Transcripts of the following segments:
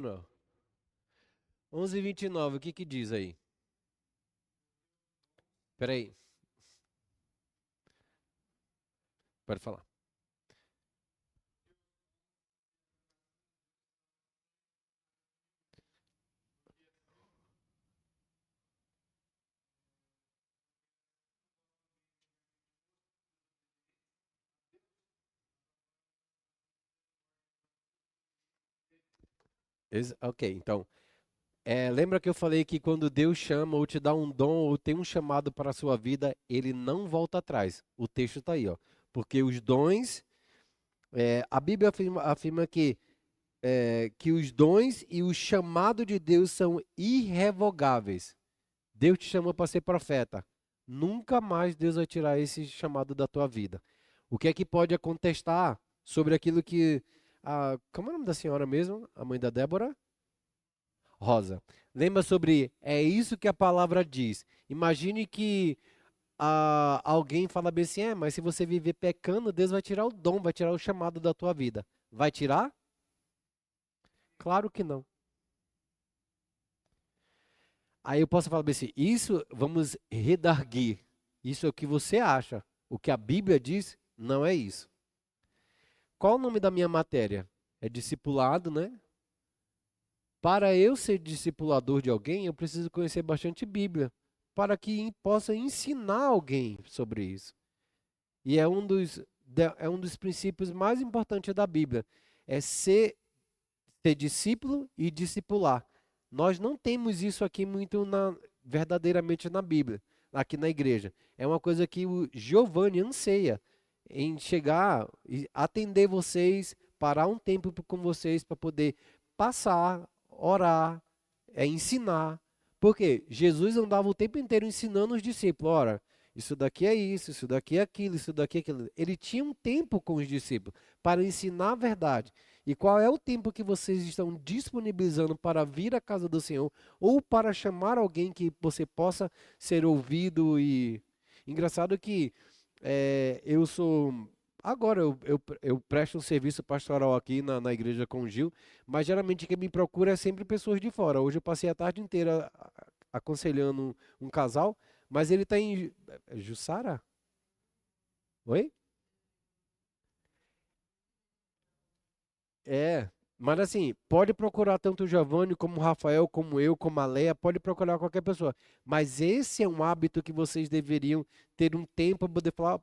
Não. 11:29, o que que diz aí? Peraí, pode falar. Ok, então, lembra que eu falei que quando Deus chama ou te dá um dom ou tem um chamado para a sua vida, ele não volta atrás. O texto está aí, ó. Porque os dons, a Bíblia afirma que os dons e o chamado de Deus são irrevogáveis. Deus te chamou para ser profeta. Nunca mais Deus vai tirar esse chamado da tua vida. O que é que pode contestar sobre aquilo que. Como é o nome da senhora mesmo? A mãe da Débora? Rosa. Lembra sobre. É isso que a palavra diz. Imagine que alguém fala bem assim: mas se você viver pecando, Deus vai tirar o dom, vai tirar o chamado da tua vida. Vai tirar? Claro que não. Aí eu posso falar bem assim: isso vamos redarguir. Isso é o que você acha. O que a Bíblia diz não é isso. Qual o nome da minha matéria? É discipulado, né? Para eu ser discipulador de alguém, eu preciso conhecer bastante Bíblia, para que possa ensinar alguém sobre isso. E é um dos princípios mais importantes da Bíblia, é ser discípulo e discipular. Nós não temos isso aqui muito verdadeiramente na Bíblia, aqui na igreja. É uma coisa que o Giovanni anseia em chegar e atender vocês, parar um tempo com vocês para poder passar, orar, ensinar. Porque Jesus andava o tempo inteiro ensinando os discípulos, ora, isso daqui é isso daqui é aquilo, isso daqui é aquilo. Ele tinha um tempo com os discípulos para ensinar a verdade. E qual é o tempo que vocês estão disponibilizando para vir à casa do Senhor ou para chamar alguém que você possa ser ouvido? E engraçado que eu sou. Agora eu presto um serviço pastoral aqui na igreja com o Gil, mas geralmente quem me procura é sempre pessoas de fora. Hoje eu passei a tarde inteira aconselhando um casal, mas ele está em Jussara? Oi? Mas assim, pode procurar tanto o Giovanni como o Rafael, como eu, como a Leia, pode procurar qualquer pessoa. Mas esse é um hábito que vocês deveriam ter um tempo para poder falar.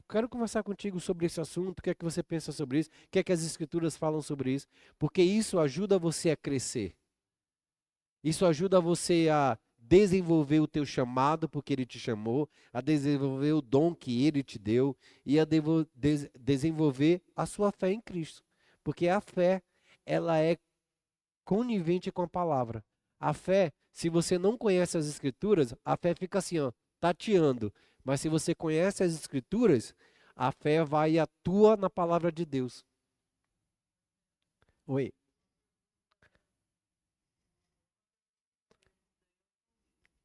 Quero conversar contigo sobre esse assunto, o que é que você pensa sobre isso, o que é que as escrituras falam sobre isso, porque isso ajuda você a crescer. Isso ajuda você a desenvolver o teu chamado, porque ele te chamou, a desenvolver o dom que ele te deu e a desenvolver a sua fé em Cristo. Porque a fé, ela é conivente com a palavra. A fé, se você não conhece as escrituras, a fé fica assim, ó, tateando. Mas se você conhece as escrituras, a fé vai e atua na palavra de Deus. Oi.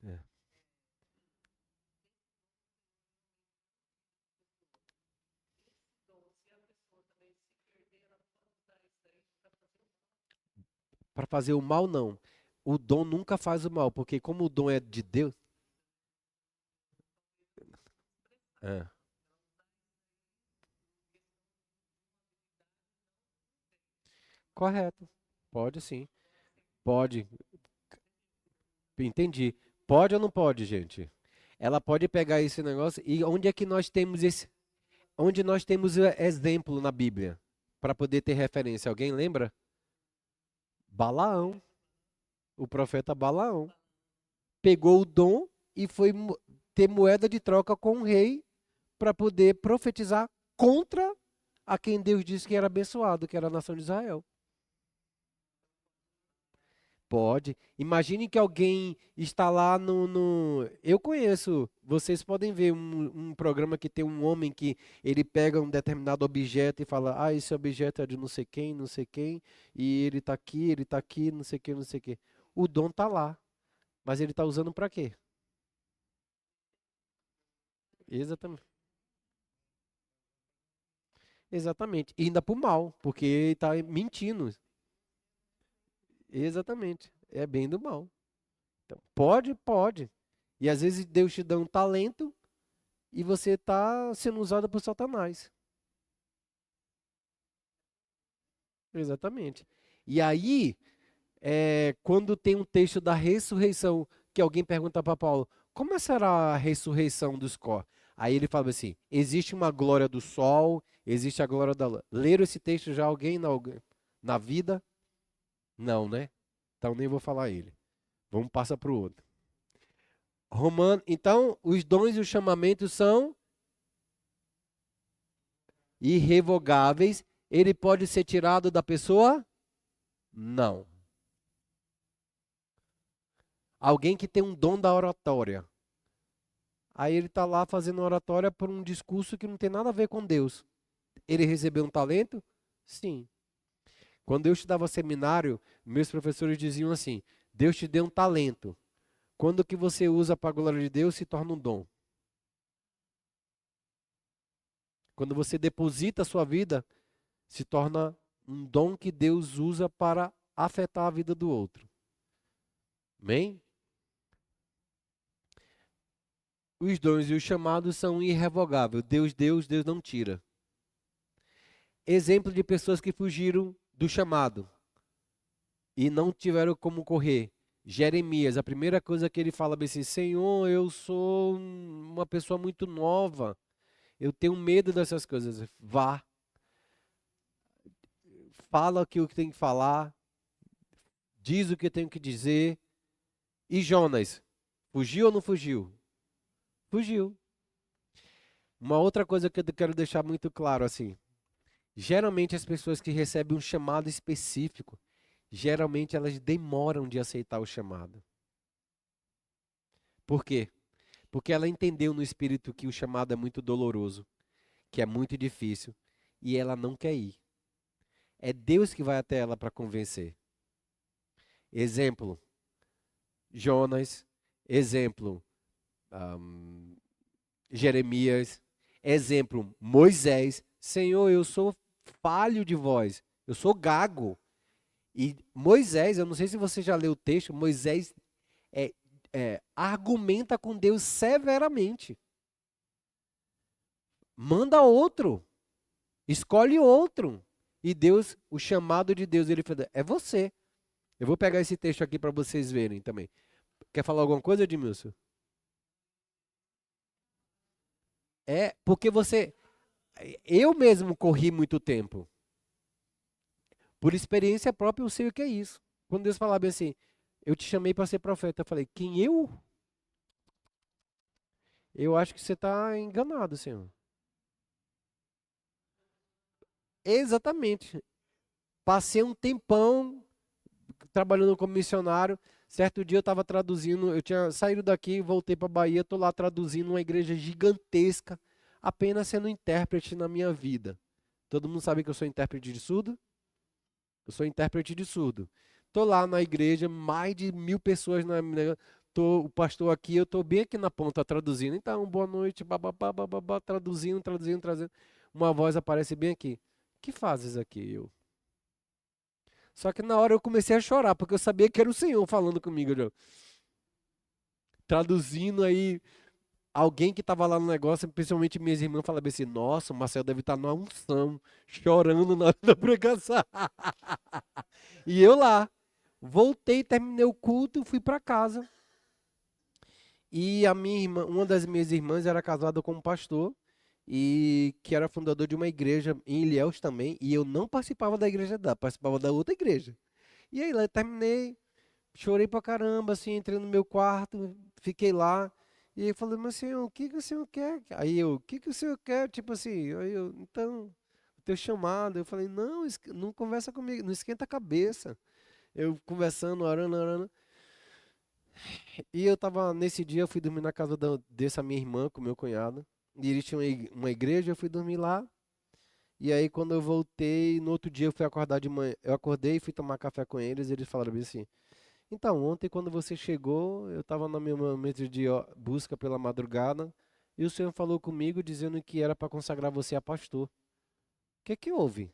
É. Para fazer o mal, não. O dom nunca faz o mal, porque como o dom é de Deus. É, correto. Pode sim. Pode. Entendi. Pode ou não pode, gente? Ela pode pegar esse negócio e onde é que nós temos onde nós temos exemplo na Bíblia para poder ter referência? Alguém lembra? Balaão, o profeta Balaão, pegou o dom e foi ter moeda de troca com o rei para poder profetizar contra a quem Deus disse que era abençoado, que era a nação de Israel. Pode. Imagine que alguém está lá Eu conheço, vocês podem ver um programa que tem um homem que ele pega um determinado objeto e fala: esse objeto é de não sei quem, não sei quem, e ele tá aqui, não sei o que, não sei o que. O dom tá lá, mas ele tá usando para quê? Exatamente. Exatamente. E ainda pro mal, porque ele tá mentindo. Exatamente. É bem do mal. Então, pode, pode. E às vezes Deus te dá um talento e você está sendo usado por Satanás. Exatamente. E aí, quando tem um texto da ressurreição, que alguém pergunta para Paulo, como será a ressurreição dos corpos? Aí ele fala assim: existe uma glória do sol, existe a glória da lua. Leram esse texto já alguém na vida? Não, né? Então nem vou falar ele. Vamos passar para o outro. Romano, então, os dons e os chamamentos são irrevogáveis. Ele pode ser tirado da pessoa? Não. Alguém que tem um dom da oratória. Aí ele está lá fazendo oratória por um discurso que não tem nada a ver com Deus. Ele recebeu um talento? Sim. Quando eu estudava seminário, meus professores diziam assim: Deus te deu um talento. Quando o que você usa para a glória de Deus se torna um dom. Quando você deposita a sua vida, se torna um dom que Deus usa para afetar a vida do outro. Amém? Os dons e os chamados são irrevogáveis. Deus não tira. Exemplo de pessoas que fugiram do chamado e não tiveram como correr. Jeremias, a primeira coisa que ele fala é assim: Senhor, eu sou uma pessoa muito nova, eu tenho medo dessas coisas. Vá, fala o que tem que falar, diz o que tem que dizer. E Jonas, fugiu ou não fugiu? Fugiu. Uma outra coisa que eu quero deixar muito claro assim: geralmente as pessoas que recebem um chamado específico, geralmente elas demoram de aceitar o chamado. Por quê? Porque ela entendeu no espírito que o chamado é muito doloroso, que é muito difícil, e ela não quer ir. É Deus que vai até ela para convencer. Exemplo, Jonas. Exemplo, ahm, Jeremias. Exemplo, Moisés. Senhor, eu sou falho de voz, eu sou gago. E Moisés, eu não sei se você já leu o texto, Moisés é, argumenta com Deus severamente. Manda outro. Escolhe outro. E Deus, o chamado de Deus, ele fala, é você. Eu vou pegar esse texto aqui para vocês verem também. Quer falar alguma coisa, Edmilson? É, porque você. Eu mesmo corri muito tempo. Por experiência própria, eu sei o que é isso. Quando Deus falava assim, eu te chamei para ser profeta, eu falei, quem eu? Eu acho que você está enganado, Senhor. Exatamente. Passei um tempão trabalhando como missionário. Certo dia eu estava traduzindo, eu tinha saído daqui, voltei para Bahia, estou lá traduzindo uma igreja gigantesca, apenas sendo intérprete na minha vida. Todo mundo sabe que eu sou intérprete de surdo? Eu sou intérprete de surdo. Estou lá na igreja, mais de 1.000 pessoas o pastor aqui, eu estou bem aqui na ponta traduzindo. Então, boa noite, bababá, bababá, traduzindo. Uma voz aparece bem aqui. O que fazes aqui? Eu. Só que na hora eu comecei a chorar, porque eu sabia que era o Senhor falando comigo. Traduzindo aí, alguém que estava lá no negócio, principalmente minhas irmãs, falavam assim: Nossa, o Marcelo deve estar numa unção, chorando na hora da pregação. E eu lá, voltei, terminei o culto, fui para casa. E a minha irmã, uma das minhas irmãs era casada com um pastor e que era fundador de uma igreja em Ilhéus também, e eu não participava da igreja dela, participava da outra igreja. E aí lá eu terminei, chorei pra caramba, assim, entrei no meu quarto, fiquei lá. E aí falei, mas senhor, o que que o senhor quer? Aí eu, o que que o senhor quer? Tipo assim, aí eu, então, o teu chamado. Eu falei, não, não conversa comigo, não esquenta a cabeça. Eu conversando, orando. E eu tava, nesse dia, eu fui dormir na casa dessa minha irmã com meu cunhado. E eles tinham uma igreja, eu fui dormir lá. E aí, quando eu voltei, no outro dia eu fui acordar de manhã. Eu acordei e fui tomar café com eles. E eles falaram bem assim: Então, ontem, quando você chegou, eu estava no meu momento de busca pela madrugada. E o Senhor falou comigo dizendo que era para consagrar você a pastor. O que que houve?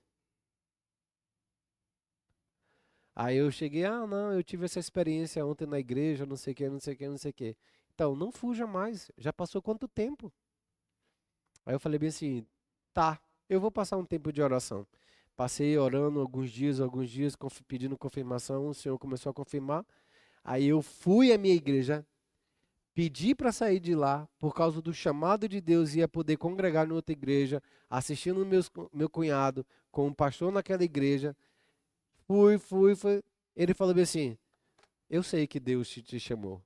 Aí eu cheguei, não, eu tive essa experiência ontem na igreja, não sei o que, não sei o que, não sei o que. Então, não fuja mais. Já passou quanto tempo? Aí eu falei bem assim, tá, eu vou passar um tempo de oração. Passei orando alguns dias, pedindo confirmação, o Senhor começou a confirmar. Aí eu fui à minha igreja, pedi para sair de lá, por causa do chamado de Deus, ia poder congregar em outra igreja, assistindo meu cunhado com um pastor naquela igreja. Fui. Ele falou bem assim, eu sei que Deus te chamou.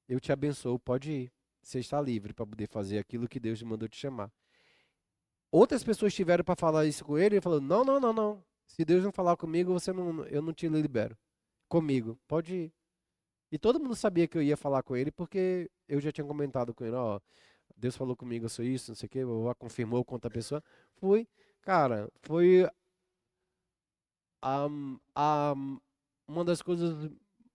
Eu te abençoo, pode ir. Você está livre para poder fazer aquilo que Deus te mandou te chamar. Outras pessoas tiveram para falar isso com ele, ele falou: não, não, não, não. Se Deus não falar comigo, eu não te libero. Comigo, pode ir. E todo mundo sabia que eu ia falar com ele, porque eu já tinha comentado com ele: ó, Deus falou comigo, eu sou isso, não sei o quê, confirmou com outra pessoa. Fui, cara, foi a, a, uma das coisas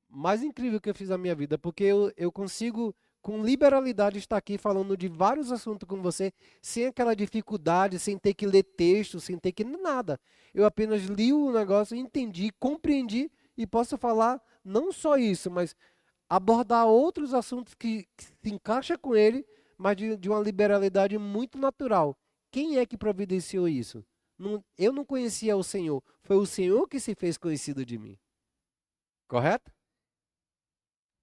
mais incríveis que eu fiz na minha vida, porque eu consigo, com liberalidade, estar aqui falando de vários assuntos com você, sem aquela dificuldade, sem ter que ler texto, sem ter que nada. Eu apenas li o negócio, entendi, compreendi e posso falar não só isso, mas abordar outros assuntos que se encaixa com ele, mas de uma liberalidade muito natural. Quem é que providenciou isso? Eu não conhecia o Senhor, foi o Senhor que se fez conhecido de mim. Correto?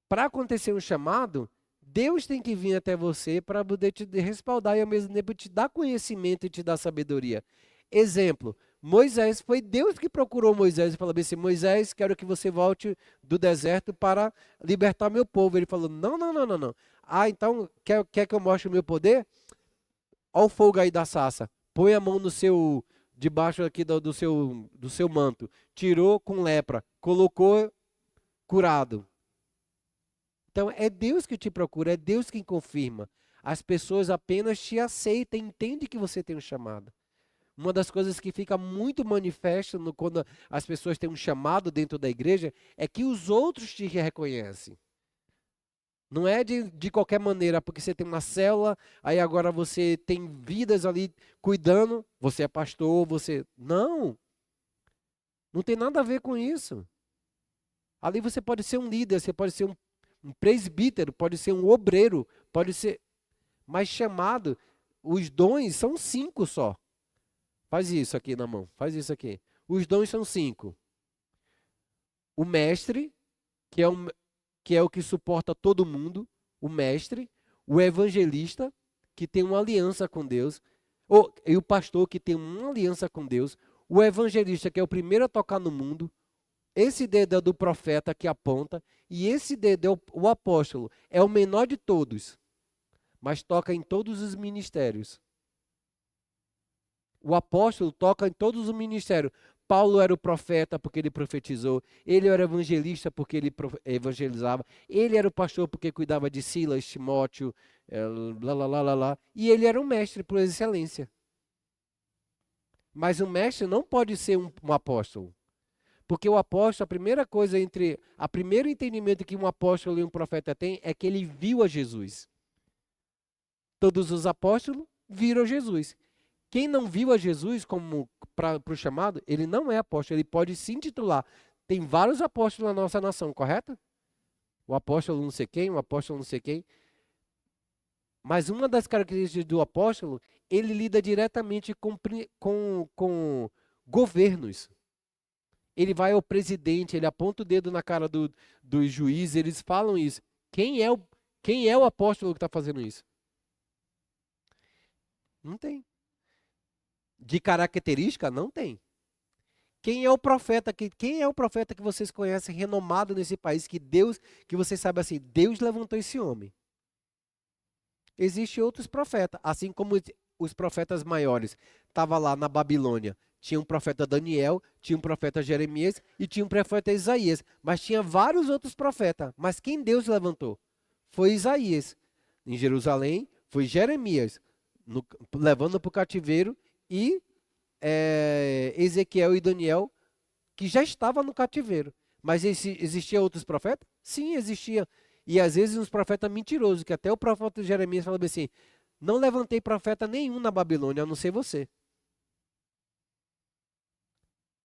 Para acontecer um chamado, Deus tem que vir até você para poder te respaldar e ao mesmo tempo te dar conhecimento e te dar sabedoria. Exemplo, Moisés, foi Deus que procurou Moisés e falou assim: Moisés, quero que você volte do deserto para libertar meu povo. Ele falou: não, não, não, não, não. Ah, então quer que eu mostre o meu poder? Olha o fogo aí da sarça. Põe a mão no seu, debaixo aqui do seu manto. Tirou com lepra, colocou curado. Então é Deus que te procura, é Deus quem confirma. As pessoas apenas te aceitam, entendem que você tem um chamado. Uma das coisas que fica muito manifesto quando as pessoas têm um chamado dentro da igreja é que os outros te reconhecem. Não é de qualquer maneira, porque você tem uma célula, aí agora você tem vidas ali cuidando, você é pastor, você. Não! Não tem nada a ver com isso. Ali você pode ser um líder, você pode ser um presbítero, pode ser um obreiro, pode ser. Mas chamado, os dons são 5 só. Faz isso aqui na mão, faz isso aqui. Os dons são 5. O mestre, que é, que é o que suporta todo mundo, o mestre, o evangelista, que tem uma aliança com Deus, e o pastor, que tem uma aliança com Deus, o evangelista, que é o primeiro a tocar no mundo, esse dedo é do profeta que aponta, e esse dedo é o apóstolo, é o menor de todos, mas toca em todos os ministérios. O apóstolo toca em todos os ministérios. Paulo era o profeta porque ele profetizou, ele era evangelista porque ele evangelizava, ele era o pastor porque cuidava de Silas, Timóteo, e ele era um mestre por excelência. Mas o mestre não pode ser um apóstolo. Porque o apóstolo, a primeiro entendimento que um apóstolo e um profeta tem é que ele viu a Jesus. Todos os apóstolos viram Jesus. Quem não viu a Jesus como para o chamado, ele não é apóstolo, ele pode se intitular. Tem vários apóstolos na nossa nação, correto? O apóstolo não sei quem, o apóstolo não sei quem. Mas uma das características do apóstolo, ele lida diretamente com governos. Ele vai ao presidente, ele aponta o dedo na cara do juiz, eles falam isso. Quem é o apóstolo que está fazendo isso? Não tem. De característica, não tem. Quem é o profeta que vocês conhecem renomado nesse país que vocês sabem assim, Deus levantou esse homem? Existem outros profetas, assim como os profetas maiores. Estava lá na Babilônia, tinha um profeta Daniel, tinha um profeta Jeremias e tinha um profeta Isaías, mas tinha vários outros profetas. Mas quem Deus levantou? Foi Isaías. Em Jerusalém, foi Jeremias, levando para o cativeiro, e Ezequiel e Daniel, que já estavam no cativeiro. Mas existiam outros profetas? Sim, existia. E às vezes uns profetas mentirosos, que até o profeta Jeremias falava assim: não levantei profeta nenhum na Babilônia, a não ser você.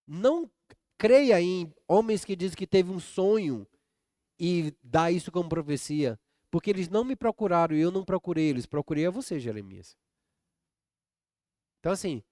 Não creia em homens que dizem que teve um sonho e dá isso como profecia. Porque eles não me procuraram e eu não procurei eles. Procurei a você, Jeremias. Então, assim,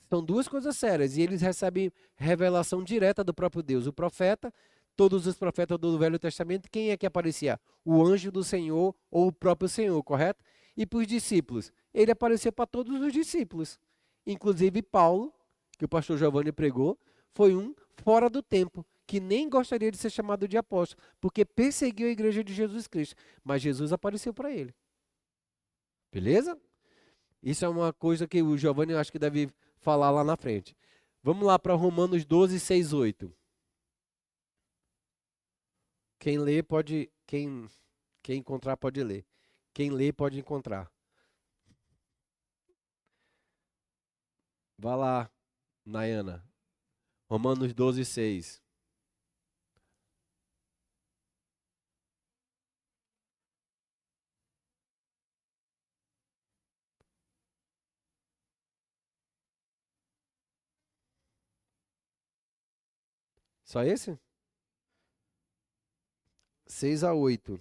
são duas coisas sérias. E eles recebem revelação direta do próprio Deus. O profeta, todos os profetas do Velho Testamento, quem é que aparecia? O anjo do Senhor ou o próprio Senhor, correto? E para os discípulos? Ele apareceu para todos os discípulos. Inclusive Paulo, que o pastor Giovanni pregou, foi um fora do tempo, que nem gostaria de ser chamado de apóstolo, porque perseguiu a igreja de Jesus Cristo. Mas Jesus apareceu para ele. Beleza? Isso é uma coisa que o Giovanni eu acho que deve falar lá na frente. Vamos lá para Romanos 12, 6, 8. Quem lê pode. Quem encontrar pode ler. Quem lê pode encontrar. Vá lá, Nayana. Romanos 12, 6. Só esse? 6 a 8.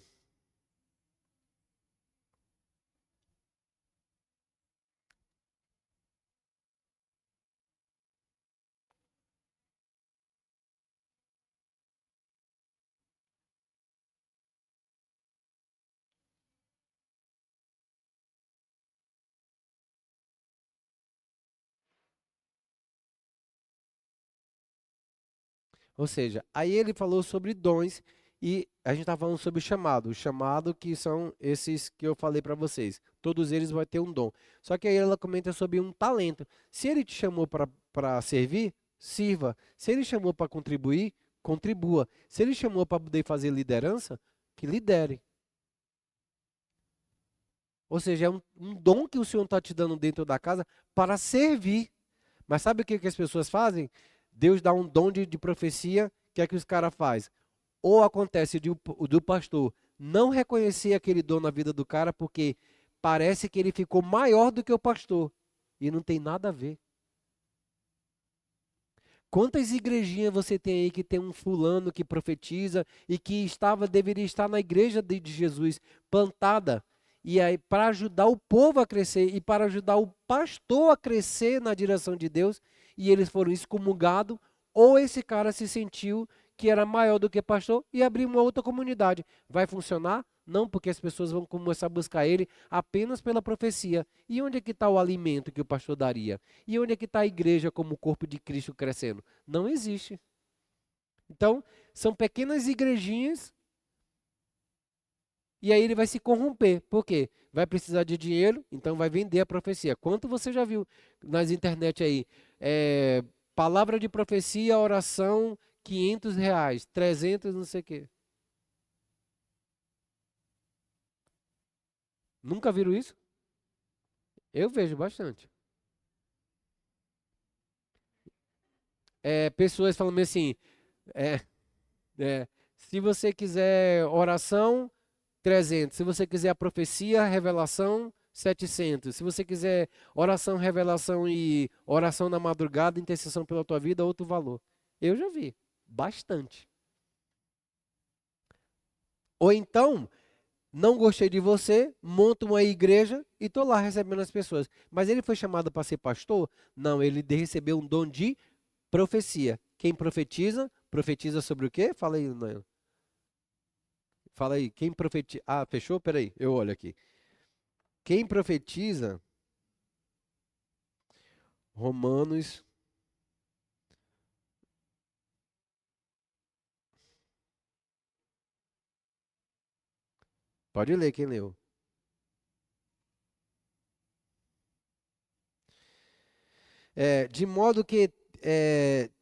Ou seja, aí ele falou sobre dons e a gente está falando sobre chamado. O chamado que são esses que eu falei para vocês. Todos eles vão ter um dom. Só que aí ela comenta sobre um talento. Se ele te chamou para servir, sirva. Se ele chamou para contribuir, contribua. Se ele chamou para poder fazer liderança, que lidere. Ou seja, é um dom que o Senhor está te dando dentro da casa para servir. Mas sabe o que, que as pessoas fazem? Deus dá um dom de profecia, o que é que os caras fazem? Ou acontece do pastor não reconhecer aquele dom na vida do cara porque parece que ele ficou maior do que o pastor. E não tem nada a ver. Quantas igrejinhas você tem aí que tem um fulano que profetiza e que deveria estar na igreja de Jesus, plantada, e aí para ajudar o povo a crescer e para ajudar o pastor a crescer na direção de Deus, e eles foram excomungados, ou esse cara se sentiu que era maior do que pastor e abriu uma outra comunidade. Vai funcionar? Não, porque as pessoas vão começar a buscar ele apenas pela profecia. E onde é que está o alimento que o pastor daria? E onde é que está a igreja como o corpo de Cristo crescendo? Não existe. Então, são pequenas igrejinhas e aí ele vai se corromper. Por quê? Vai precisar de dinheiro, então vai vender a profecia. Quanto você já viu nas internet aí? Palavra de profecia, oração, R$ 500, 300, não sei o quê. Nunca viram isso? Eu vejo bastante. Pessoas falando assim, é, se você quiser oração, 300. Se você quiser a profecia, revelação, 700. Se você quiser oração, revelação e oração na madrugada, intercessão pela tua vida, outro valor. Eu já vi, bastante. Ou então, não gostei de você, monto uma igreja e estou lá recebendo as pessoas. Mas ele foi chamado para ser pastor? Não, ele recebeu um dom de profecia. Quem profetiza, profetiza sobre o quê? Fala aí, Nayan. Fala aí, quem profetiza. Ah, fechou? Peraí, eu olho aqui. Quem profetiza, Romanos. Pode ler quem leu. De modo que,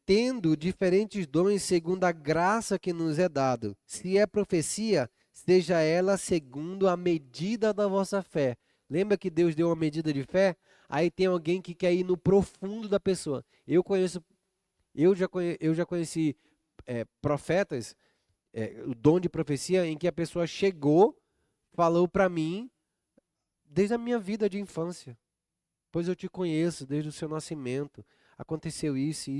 tendo diferentes dons segundo a graça que nos é dado, se é profecia, seja ela segundo a medida da vossa fé. Lembra que Deus deu uma medida de fé? Aí tem alguém que quer ir no profundo da pessoa. Eu já conheci profetas, o dom de profecia, em que a pessoa chegou, falou para mim, desde a minha vida de infância. Pois eu te conheço desde o seu nascimento. aconteceu isso,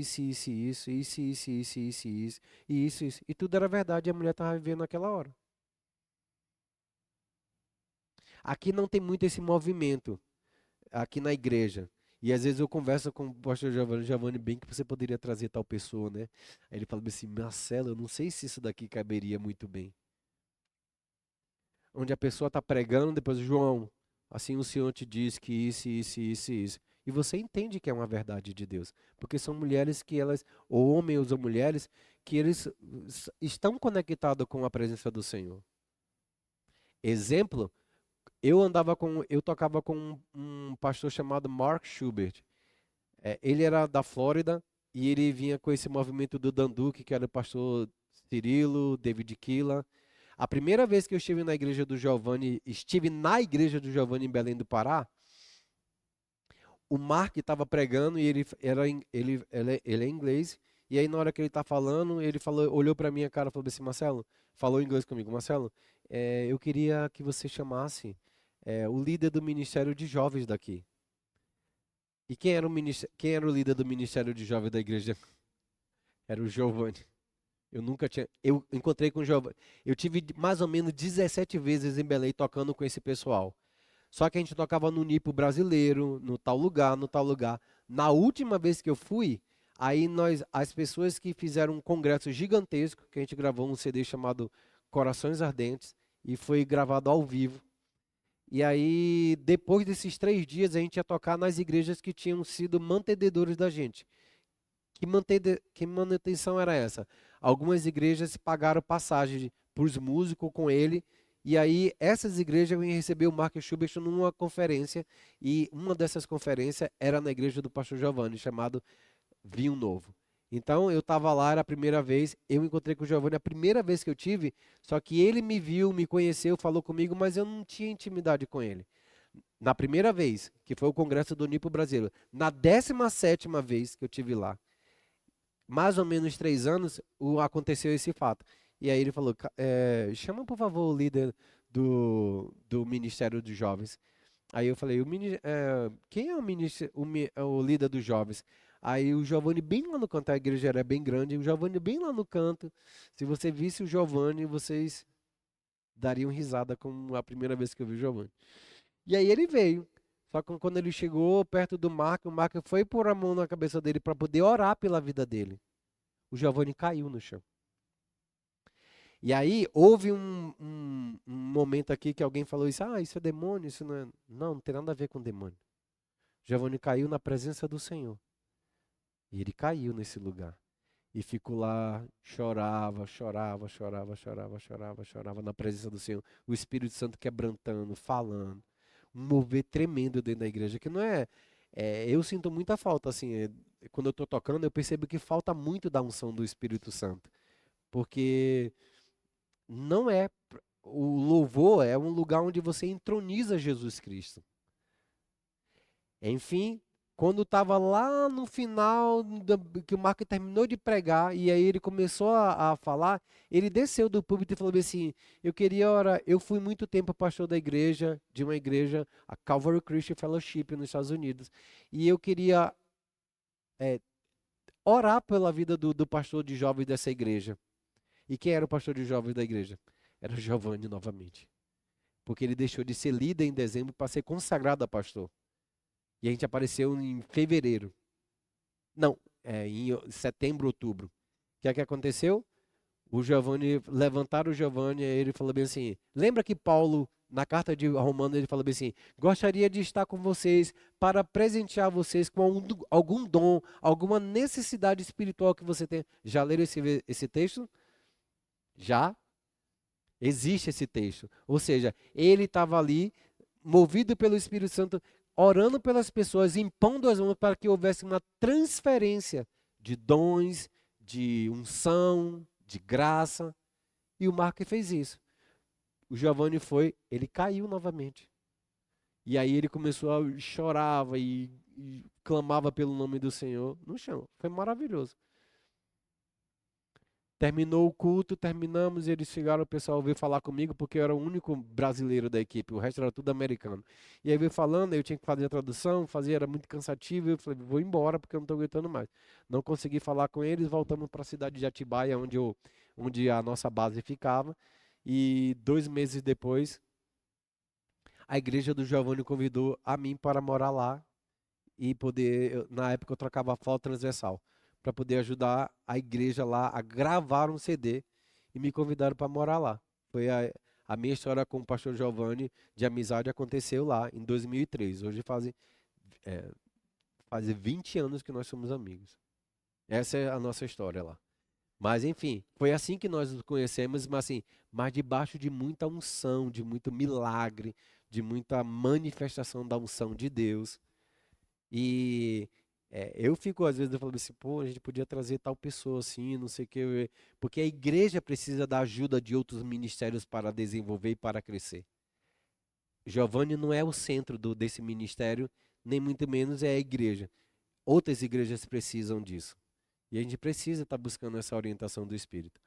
e tudo era verdade, e a mulher estava vivendo naquela hora. Aqui não tem muito esse movimento, aqui na igreja. E às vezes eu converso com o pastor Giovanni, bem que você poderia trazer tal pessoa, né? Aí ele fala assim, Marcelo, eu não sei se isso daqui caberia muito bem. Onde a pessoa está pregando, depois, João, assim o Senhor te diz que isso. E você entende que é uma verdade de Deus. Porque são mulheres que elas, ou homens ou mulheres, que eles estão conectados com a presença do Senhor. Exemplo, eu tocava com um pastor chamado Mark Schubert. Ele era da Flórida e ele vinha com esse movimento do Danduque, que era o pastor Cirilo, David Killa. A primeira vez que eu estive na igreja do Giovanni em Belém do Pará, o Mark estava pregando e ele é inglês. E aí na hora que ele está falando, ele falou, olhou para minha cara e falou assim, Marcelo, falou em inglês comigo, Marcelo, eu queria que você chamasse o líder do Ministério de Jovens daqui. E quem era o líder do Ministério de Jovens da igreja? Era o Giovanni. Eu encontrei com o Giovanni. Eu tive mais ou menos 17 vezes em Belém tocando com esse pessoal. Só que a gente tocava no Nipo brasileiro, no tal lugar, no tal lugar. Na última vez que eu fui, aí as pessoas que fizeram um congresso gigantesco, que a gente gravou um CD chamado Corações Ardentes, e foi gravado ao vivo. E aí, depois desses 3 dias, a gente ia tocar nas igrejas que tinham sido mantenedores da gente. Que manutenção era essa? Algumas igrejas pagaram passagem para os músicos com ele, e aí essas igrejas iam receber o Mark Schubert numa conferência, e uma dessas conferências era na igreja do pastor Giovanni, chamado Vinho Novo. Então eu estava lá, era a primeira vez, eu encontrei com o Giovanni a primeira vez que eu tive, só que ele me viu, me conheceu, falou comigo, mas eu não tinha intimidade com ele. Na primeira vez, que foi o Congresso do Nipo Brasileiro. Na 17ª vez que eu tive lá, mais ou menos 3 anos, aconteceu esse fato. E aí ele falou, chama por favor o líder do Ministério dos Jovens. Aí eu falei, quem é o líder dos jovens? Aí o Giovanni bem lá no canto, a igreja era bem grande, o Giovanni bem lá no canto. Se você visse o Giovanni, vocês dariam risada como a primeira vez que eu vi o Giovanni. E aí ele veio. Só que quando ele chegou perto do Marco, o Marco foi pôr a mão na cabeça dele para poder orar pela vida dele. O Giovanni caiu no chão. E aí houve um momento aqui que alguém falou isso, isso é demônio, isso não é. Não, não tem nada a ver com demônio. Giovanni caiu na presença do Senhor. E ele caiu nesse lugar. E ficou lá, chorava na presença do Senhor. O Espírito Santo quebrantando, falando. Um mover tremendo dentro da igreja, que não eu sinto muita falta, assim, quando eu estou tocando, eu percebo que falta muito da unção do Espírito Santo. Porque não é. O louvor é um lugar onde você entroniza Jesus Cristo. Enfim, quando estava lá no final, que o Marco terminou de pregar, e aí ele começou a falar, ele desceu do púlpito e falou assim, eu queria orar, eu fui muito tempo pastor da igreja, de uma igreja, a Calvary Christian Fellowship nos Estados Unidos, e eu queria orar pela vida do pastor de jovens dessa igreja. E quem era o pastor de jovens da igreja? Era o Giovanni novamente. Porque ele deixou de ser líder em dezembro para ser consagrado a pastor. E a gente apareceu em fevereiro. Não, em setembro, outubro. O que é que aconteceu? Levantaram o Giovanni, e ele falou bem assim, lembra que Paulo, na carta de Romanos, ele falou bem assim, gostaria de estar com vocês para presentear vocês com algum dom, alguma necessidade espiritual que você tem. Já leram esse texto? Já? Existe esse texto. Ou seja, ele estava ali, movido pelo Espírito Santo, orando pelas pessoas, impondo as mãos para que houvesse uma transferência de dons, de unção, de graça. E o Marco fez isso. O Giovanni ele caiu novamente. E aí ele começou a chorava e clamava pelo nome do Senhor no chão. Foi maravilhoso. Terminou o culto, terminamos, e eles chegaram, o pessoal veio falar comigo, porque eu era o único brasileiro da equipe, o resto era tudo americano. E aí veio falando, eu tinha que fazer a tradução, fazia, era muito cansativo, eu falei, vou embora porque eu não estou aguentando mais. Não consegui falar com eles, voltamos para a cidade de Atibaia, onde a nossa base ficava, e 2 meses depois, a igreja do Giovanni convidou a mim para morar lá, e poder, na época eu trocava flauta transversal, para poder ajudar a igreja lá a gravar um CD e me convidaram para morar lá. Foi a minha história com o pastor Giovanni de amizade aconteceu lá em 2003. Hoje faz 20 anos que nós somos amigos. Essa é a nossa história lá. Mas enfim, foi assim que nós nos conhecemos, mas assim, mas debaixo de muita unção, de muito milagre, de muita manifestação da unção de Deus. E eu fico, às vezes, eu falo assim, pô, a gente podia trazer tal pessoa assim, não sei o que, porque a igreja precisa da ajuda de outros ministérios para desenvolver e para crescer. Giovanni não é o centro desse ministério, nem muito menos é a igreja. Outras igrejas precisam disso. E a gente precisa estar buscando essa orientação do Espírito.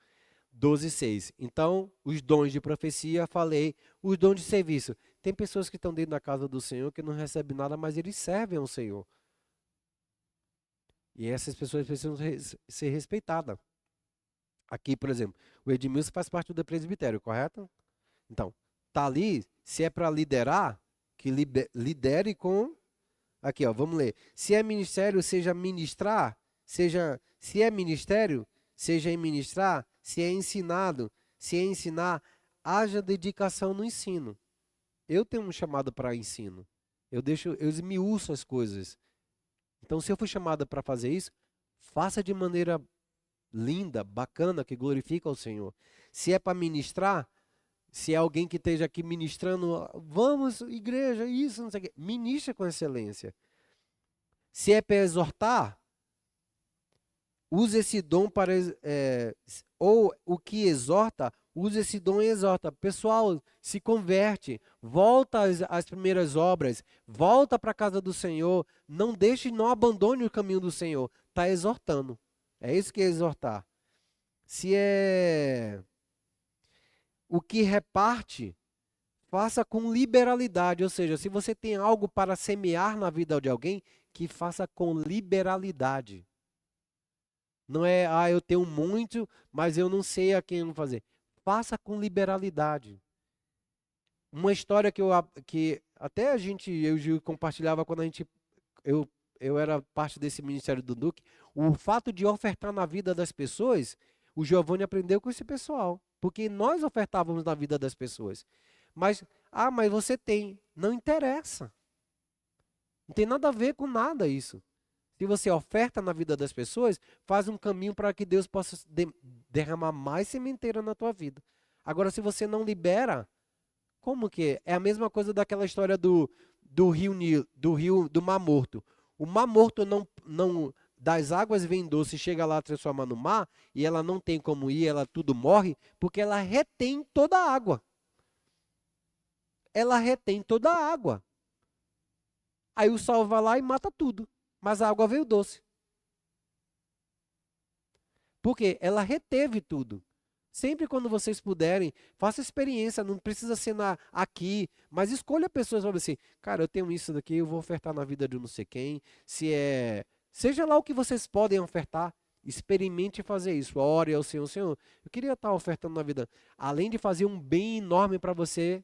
12:6. Então, os dons de profecia, falei, os dons de serviço. Tem pessoas que estão dentro da casa do Senhor que não recebem nada, mas eles servem ao Senhor. E essas pessoas precisam ser respeitadas. Aqui, por exemplo, o Edmilson faz parte do presbitério, correto? Então, tá ali, se é para liderar, que lidere com. Aqui, ó, vamos ler. Se é ministério, seja ministrar, se é ministério, seja em ministrar, se é ensinado, se é ensinar, haja dedicação no ensino. Eu tenho um chamado para ensino. Eu esmiuço as coisas. Então, se eu fui chamada para fazer isso, faça de maneira linda, bacana, que glorifica ao Senhor. Se é para ministrar, se é alguém que esteja aqui ministrando, vamos, igreja, isso, não sei o quê, ministra com excelência. Se é para exortar, use esse dom para. Ou o que exorta, use esse dom e exorta. Pessoal, se converte, volta às primeiras obras, volta para a casa do Senhor, não deixe, não abandone o caminho do Senhor. Está exortando. É isso que é exortar. Se é o que reparte, faça com liberalidade. Ou seja, se você tem algo para semear na vida de alguém, que faça com liberalidade. Não é, eu tenho muito, mas eu não sei a quem fazer. Faça com liberalidade. Uma história que até eu e o Gil compartilhava quando eu, eu era parte desse ministério do Duque, o fato de ofertar na vida das pessoas, o Giovanni aprendeu com esse pessoal, porque nós ofertávamos na vida das pessoas. Mas você tem, não interessa. Não tem nada a ver com nada isso. Se você oferta na vida das pessoas, faz um caminho para que Deus possa derramar mais sementeira na tua vida. Agora, se você não libera, como que é? É a mesma coisa daquela história do rio Nilo, do Mar Morto. O Mar Morto não das águas vem doce, chega lá, transforma no mar, e ela não tem como ir, ela tudo morre, porque ela retém toda a água. Ela retém toda a água. Aí o sol vai lá e mata tudo. Mas a água veio doce. Porque ela reteve tudo. Sempre quando vocês puderem, faça experiência, não precisa ser aqui, mas escolha pessoas para assim, cara, eu tenho isso daqui, eu vou ofertar na vida de não sei quem, seja lá o que vocês podem ofertar, experimente fazer isso, ore ao Senhor, Senhor, eu queria estar ofertando na vida, além de fazer um bem enorme para você,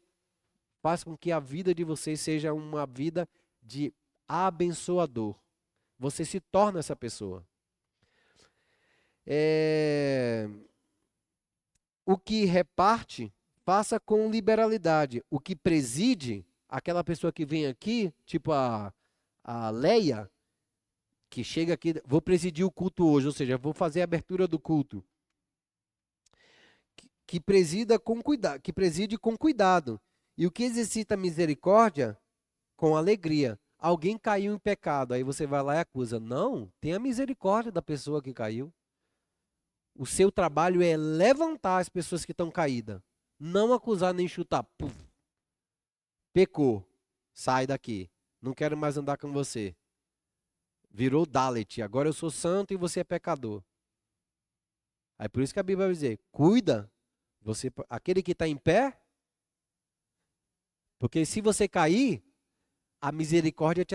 faz com que a vida de vocês seja uma vida de abençoador, você se torna essa pessoa. O que reparte, faça com liberalidade. O que preside, aquela pessoa que vem aqui, tipo a Leia, que chega aqui, vou presidir o culto hoje, ou seja, vou fazer a abertura do culto. Que presida com cuidado, que preside com cuidado. E o que exercita misericórdia, com alegria. Alguém caiu em pecado, aí você vai lá e acusa. Não, tenha misericórdia da pessoa que caiu. O seu trabalho é levantar as pessoas que estão caídas. Não acusar nem chutar. Puf, pecou. Sai daqui. Não quero mais andar com você. Virou Dalet. Agora eu sou santo e você é pecador. Aí por isso que a Bíblia vai dizer, cuida, aquele que está em pé, porque se você cair, a misericórdia te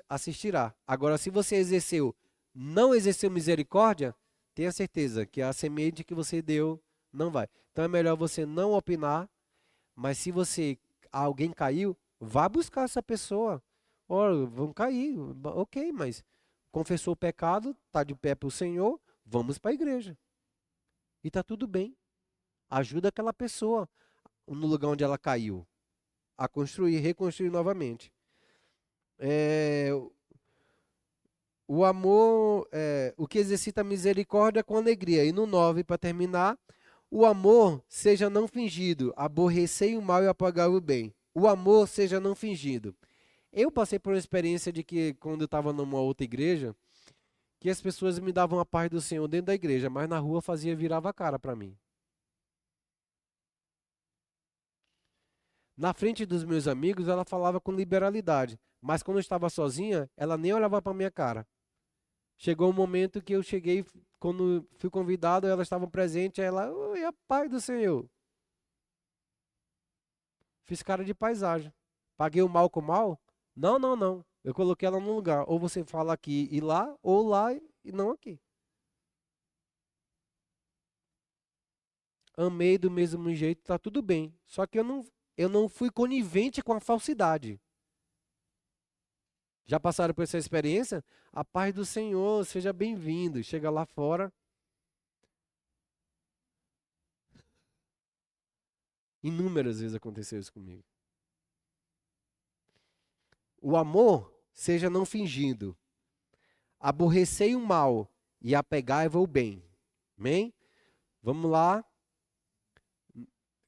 assistirá. Agora, se você não exerceu misericórdia, tenha certeza que a semente que você deu não vai. Então é melhor você não opinar, mas se alguém caiu, vá buscar essa pessoa. Olha, vão cair, ok, mas confessou o pecado, está de pé para o Senhor, vamos para a igreja. E está tudo bem. Ajuda aquela pessoa no lugar onde ela caiu a construir, reconstruir novamente. O amor, o que exercita a misericórdia com alegria. E no 9, para terminar, o amor seja não fingido, aborrecei o mal e apagai o bem. O amor seja não fingido. Eu passei por uma experiência de que, quando eu estava numa outra igreja, que as pessoas me davam a paz do Senhor dentro da igreja, mas na rua virava a cara para mim. Na frente dos meus amigos, ela falava com liberalidade, mas quando eu estava sozinha, ela nem olhava para minha cara. Chegou um momento que eu cheguei, quando fui convidado, elas estavam presentes, ela, oi, a paz do Senhor. Fiz cara de paisagem. Paguei o mal com o mal? Não, não, não. Eu coloquei ela no lugar. Ou você fala aqui e lá, ou lá e não aqui. Amei do mesmo jeito, tá tudo bem. Só que eu não fui conivente com a falsidade. Já passaram por essa experiência? A paz do Senhor, seja bem-vindo. Chega lá fora. Inúmeras vezes aconteceu isso comigo. O amor seja não fingido. Aborrecei o mal e apegai-vos o bem. Amém? Vamos lá.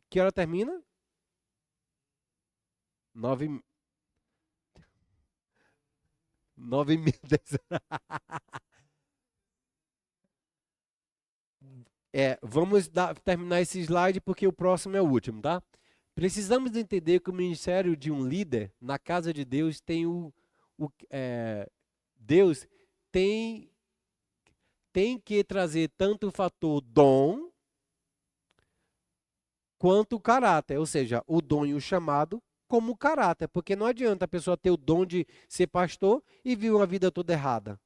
Que hora termina? 9, 9h10. Vamos terminar esse slide porque o próximo é o último, tá? Precisamos entender que o ministério de um líder na casa de Deus Deus tem que trazer tanto o fator dom quanto o caráter, ou seja, o dom e o chamado como o caráter, porque não adianta a pessoa ter o dom de ser pastor e viver uma vida toda errada.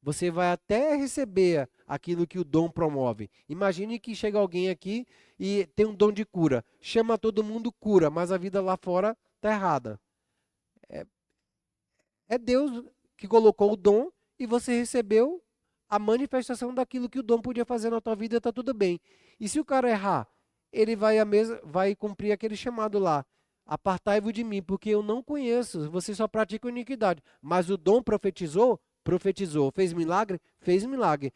Você vai até receber aquilo que o dom promove. Imagine que chega alguém aqui e tem um dom de cura. Chama todo mundo cura, mas a vida lá fora está errada. É Deus que colocou o dom e você recebeu a manifestação daquilo que o dom podia fazer na tua vida, está tudo bem. E se o cara errar, ele vai cumprir aquele chamado lá. Apartai-vos de mim, porque eu não conheço, você só pratica iniquidade. Mas o dom profetizou, profetizou. Fez milagre, fez milagre.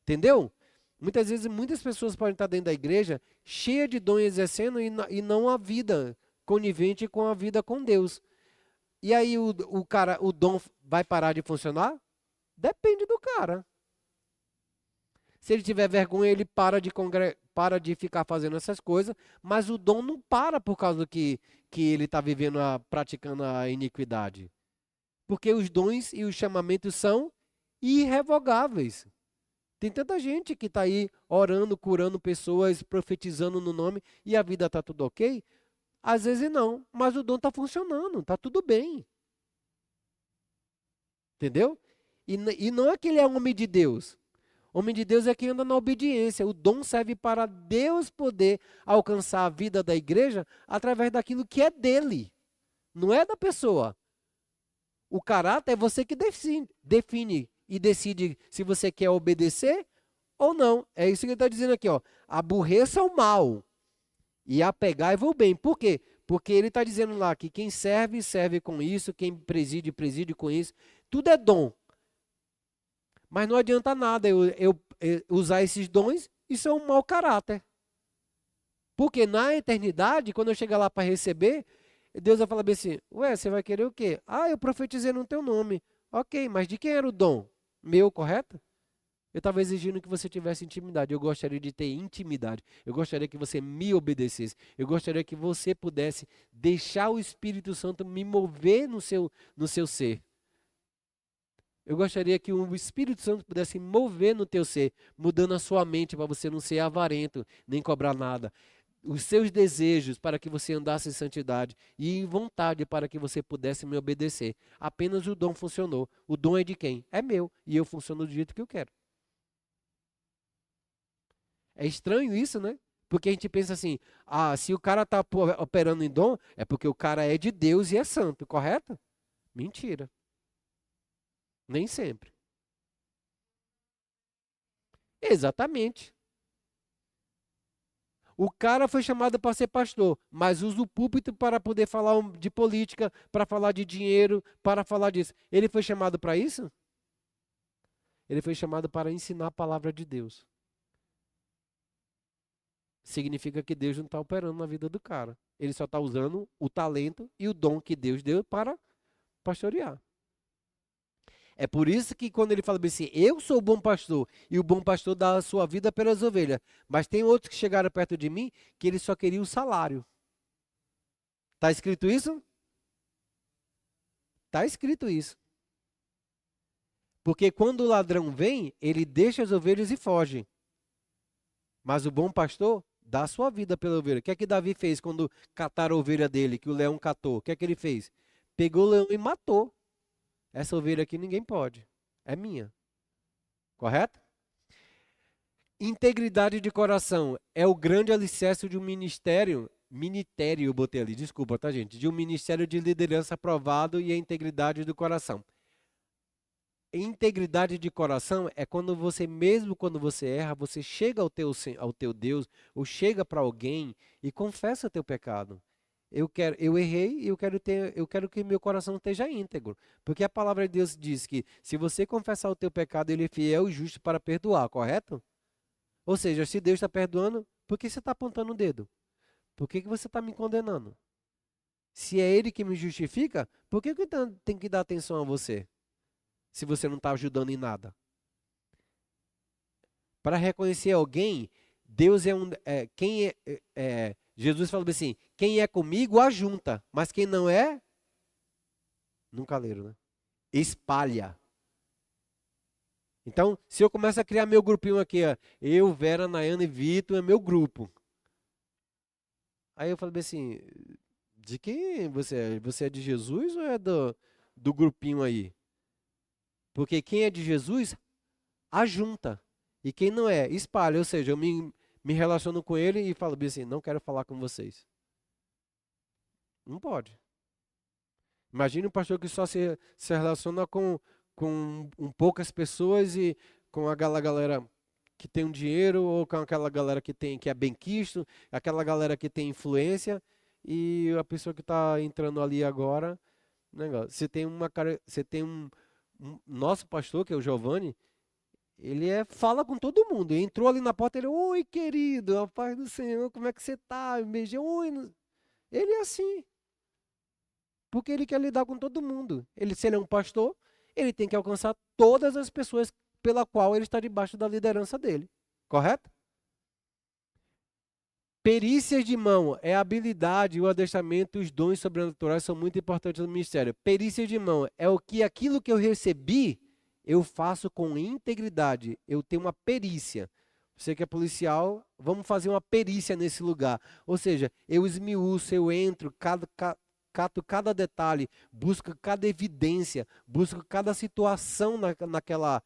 Entendeu? Muitas vezes, muitas pessoas podem estar dentro da igreja, cheia de dom exercendo e não a vida conivente com a vida com Deus. E aí o dom vai parar de funcionar? Depende do cara. Se ele tiver vergonha, ele para de ficar fazendo essas coisas, mas o dom não para por causa que ele está praticando a iniquidade. Porque os dons e os chamamentos são irrevogáveis. Tem tanta gente que está aí orando, curando pessoas, profetizando no nome, e a vida está tudo ok? Às vezes não, mas o dom está funcionando, está tudo bem. Entendeu? E não é que ele é homem de Deus. Homem de Deus é quem anda na obediência. O dom serve para Deus poder alcançar a vida da igreja através daquilo que é dele. Não é da pessoa. O caráter é você que define e decide se você quer obedecer ou não. É isso que ele está dizendo aqui, ó. Aborreça o mal e apegai-vos o bem. Por quê? Porque ele está dizendo lá que quem serve, serve com isso, quem preside, preside com isso. Tudo é dom. Mas não adianta nada eu usar esses dons e ser um mau caráter. Porque na eternidade, quando eu chegar lá para receber, Deus vai falar bem assim, ué, você vai querer o quê? Ah, eu profetizei no teu nome. Ok, mas de quem era o dom? Meu, correto? Eu estava exigindo que você tivesse intimidade. Eu gostaria de ter intimidade. Eu gostaria que você me obedecesse. Eu gostaria que você pudesse deixar o Espírito Santo me mover no seu ser. Eu gostaria que o Espírito Santo pudesse mover no teu ser, mudando a sua mente para você não ser avarento, nem cobrar nada. Os seus desejos para que você andasse em santidade e em vontade para que você pudesse me obedecer. Apenas o dom funcionou. O dom é de quem? É meu. E eu funciono do jeito que eu quero. É estranho isso, né? Porque a gente pensa assim, se o cara está operando em dom, é porque o cara é de Deus e é santo, correto? Mentira. Nem sempre. Exatamente. O cara foi chamado para ser pastor, mas usa o púlpito para poder falar de política, para falar de dinheiro, para falar disso. Ele foi chamado para isso? Ele foi chamado para ensinar a palavra de Deus. Significa que Deus não está operando na vida do cara. Ele só está usando o talento e o dom que Deus deu para pastorear. É por isso que quando ele fala assim, eu sou o bom pastor, e o bom pastor dá a sua vida pelas ovelhas. Mas tem outros que chegaram perto de mim que ele só queria o salário. Está escrito isso? Está escrito isso. Porque quando o ladrão vem, ele deixa as ovelhas e foge. Mas o bom pastor dá a sua vida pela ovelha. O que é que Davi fez quando cataram a ovelha dele, que o leão catou? O que é que ele fez? Pegou o leão e matou. Essa ovelha aqui ninguém pode. É minha. Correto? Integridade de coração é o grande alicerce de um ministério, eu botei ali, desculpa, tá, gente? De um ministério de liderança aprovado e a integridade do coração. Integridade de coração é quando você, mesmo quando você erra, você chega ao teu Deus, ou chega para alguém e confessa teu pecado. Eu errei e eu quero que meu coração esteja íntegro. Porque a palavra de Deus diz que se você confessar o teu pecado, ele é fiel e justo para perdoar, correto? Ou seja, se Deus está perdoando, por que você está apontando o dedo? Por que você está me condenando? Se é Ele que me justifica, por que então tem que dar atenção a você? Se você não está ajudando em nada. Para reconhecer alguém, Deus é um. Jesus falou assim: quem é comigo, ajunta, mas quem não é, nunca leram, né? Espalha. Então, se eu começo a criar meu grupinho aqui, ó, eu, Vera, Nayana e Vitor, é meu grupo. Aí eu falei assim, de quem você é? Você é de Jesus ou é do grupinho aí? Porque quem é de Jesus, ajunta. E quem não é, espalha. Ou seja, eu me relaciono com ele e falo assim, não quero falar com vocês. Não pode. Imagine um pastor que só se relaciona com poucas pessoas e com aquela galera que tem um dinheiro ou com aquela galera que é benquisto, aquela galera que tem influência e a pessoa que está entrando ali agora, negócio. Nosso pastor, que é o Giovanni, ele fala com todo mundo. Ele entrou ali na porta, ele, oi, querido, a paz do Senhor, como é que você tá? Beijei, oi. Ele é assim, porque ele quer lidar com todo mundo. Se ele é um pastor, ele tem que alcançar todas as pessoas pela qual ele está debaixo da liderança dele. Correto? Perícias de mão é a habilidade, o adestramento, os dons sobrenaturais são muito importantes no ministério. Perícias de mão é aquilo que eu recebi, eu faço com integridade. Eu tenho uma perícia. Você que é policial, vamos fazer uma perícia nesse lugar. Ou seja, eu esmiuço, eu entro, cato cada detalhe, busco cada evidência, busco cada situação naquela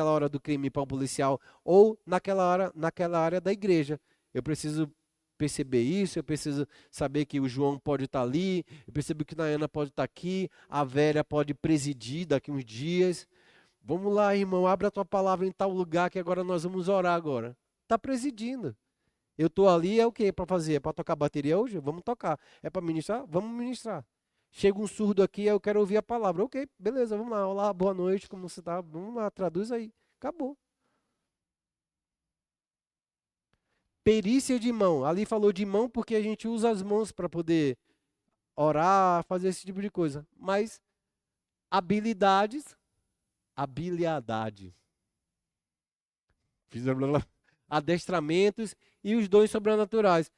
hora do crime para um policial ou naquela área da igreja. Eu preciso perceber isso, eu preciso saber que o João pode estar ali, eu percebo que a Nayana pode estar aqui, a Vera pode presidir daqui uns dias. Vamos lá, irmão, abre a tua palavra em tal lugar que agora nós vamos orar agora. Está presidindo. Eu estou ali, é o quê para fazer? É para tocar bateria hoje? Vamos tocar. É para ministrar? Vamos ministrar. Chega um surdo aqui, eu quero ouvir a palavra. Ok, beleza, vamos lá. Olá, boa noite, como você está? Vamos lá, traduz aí. Acabou. Perícia de mão. Ali falou de mão porque a gente usa as mãos para poder orar, fazer esse tipo de coisa. Mas habilidade. Adestramentos e os dons sobrenaturais.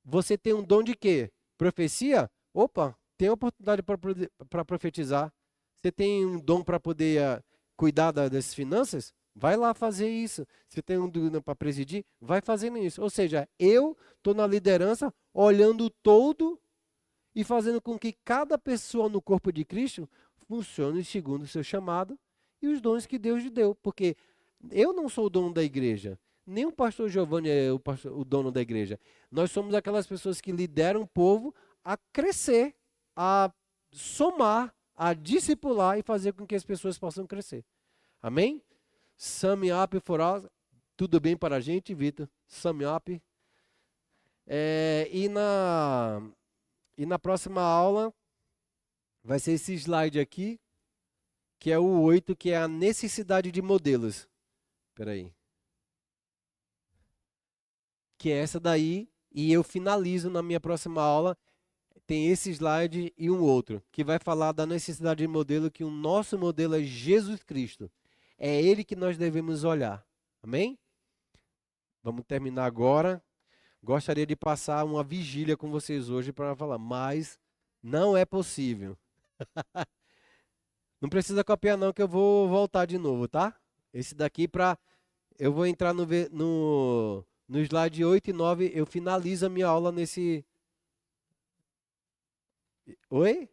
Você tem um dom de quê? Profecia? Opa, tem oportunidade para profetizar. Você tem um dom para poder cuidar das finanças? Vai lá fazer isso. Você tem um dom para presidir? Vai fazendo isso. Ou seja, eu estou na liderança olhando o todo e fazendo com que cada pessoa no corpo de Cristo funcione segundo o seu chamado e os dons que Deus lhe deu. Porque eu não sou o dono da igreja, nem o pastor Giovanni é o dono da igreja. Nós somos aquelas pessoas que lideram o povo a crescer, a somar, a discipular e fazer com que as pessoas possam crescer. Amém? Sum up for us. Tudo bem para a gente, Vitor? Sum up. E na próxima aula vai ser esse slide aqui, que é o 8, que é a necessidade de modelos. Espera aí. Que é essa daí, e eu finalizo na minha próxima aula. Tem esse slide e um outro, que vai falar da necessidade de modelo, que o nosso modelo é Jesus Cristo. É Ele que nós devemos olhar. Amém? Vamos terminar agora. Gostaria de passar uma vigília com vocês hoje para falar, mas não é possível. Não precisa copiar não, que eu vou voltar de novo, tá? Esse daqui para... Eu vou entrar no slide 8 e 9, eu finalizo a minha aula nesse... Oi?